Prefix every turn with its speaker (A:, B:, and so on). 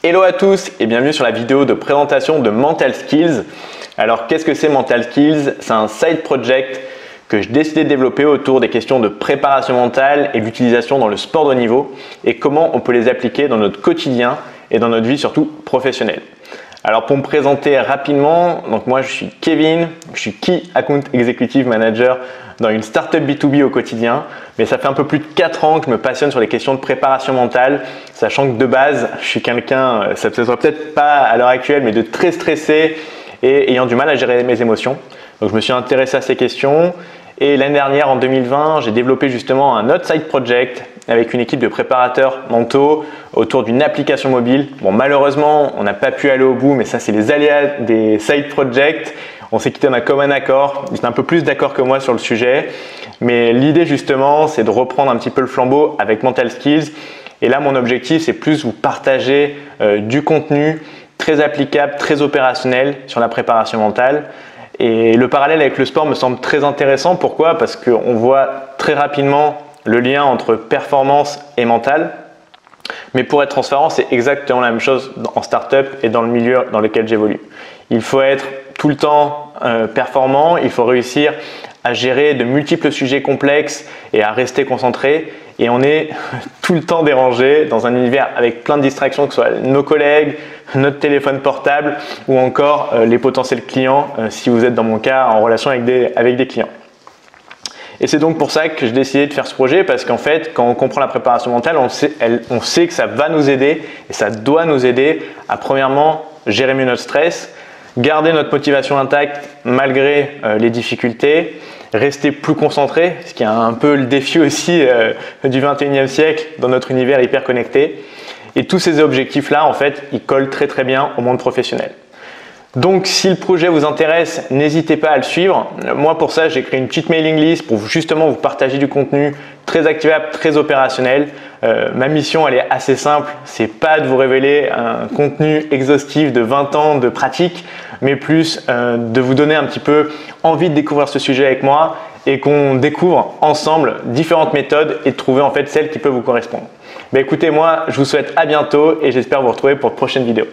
A: Hello à tous et bienvenue sur la vidéo de présentation de Mental Skills. Alors qu'est-ce que c'est Mental Skills? C'est un side project que j'ai décidé de développer autour des questions de préparation mentale et d'utilisation dans le sport de haut niveau et comment on peut les appliquer dans notre quotidien et dans notre vie surtout professionnelle. Alors pour me présenter rapidement, donc moi je suis Kevin, je suis Key Account Executive Manager dans une startup B2B au quotidien, mais ça fait un peu plus de 4 ans que je me passionne sur les questions de préparation mentale, sachant que de base je suis quelqu'un, ça ne se voit peut-être pas à l'heure actuelle, mais de très stressé et ayant du mal à gérer mes émotions. Donc je me suis intéressé à ces questions et l'année dernière en 2020, j'ai développé justement un autre side project avec une équipe de préparateurs mentaux autour d'une application mobile. Bon, malheureusement, on n'a pas pu aller au bout, mais ça, c'est les aléas des side projects. On s'est quitté d'un commun accord. Ils étaient un peu plus d'accord que moi sur le sujet. Mais l'idée, justement, c'est de reprendre un petit peu le flambeau avec Mental Skills. Et là, mon objectif, c'est plus vous partager du contenu très applicable, très opérationnel sur la préparation mentale. Et le parallèle avec le sport me semble très intéressant. Pourquoi? Parce qu'on voit très rapidement le lien entre performance et mental. Mais pour être transparent, c'est exactement la même chose en startup et dans le milieu dans lequel j'évolue. Il faut être tout le temps performant, il faut réussir à gérer de multiples sujets complexes et à rester concentré. Et on est tout le temps dérangé dans un univers avec plein de distractions, que ce soit nos collègues, notre téléphone portable ou encore les potentiels clients, si vous êtes dans mon cas en relation avec des clients. Et c'est donc pour ça que j'ai décidé de faire ce projet, parce qu'en fait, quand on comprend la préparation mentale, on sait que ça va nous aider et ça doit nous aider à premièrement gérer mieux notre stress, garder notre motivation intacte malgré les difficultés, rester plus concentré, ce qui est un peu le défi aussi du 21e siècle dans notre univers hyper connecté. Et tous ces objectifs-là, en fait, ils collent très très bien au monde professionnel. Donc si le projet vous intéresse, n'hésitez pas à le suivre. Moi pour ça, j'ai créé une petite mailing list pour justement vous partager du contenu très activable, très opérationnel. Ma mission, elle est assez simple, c'est pas de vous révéler un contenu exhaustif de 20 ans de pratique, mais plus de vous donner un petit peu envie de découvrir ce sujet avec moi et qu'on découvre ensemble différentes méthodes et de trouver en fait celles qui peuvent vous correspondre. Mais écoutez, moi je vous souhaite à bientôt et j'espère vous retrouver pour de prochaines vidéos.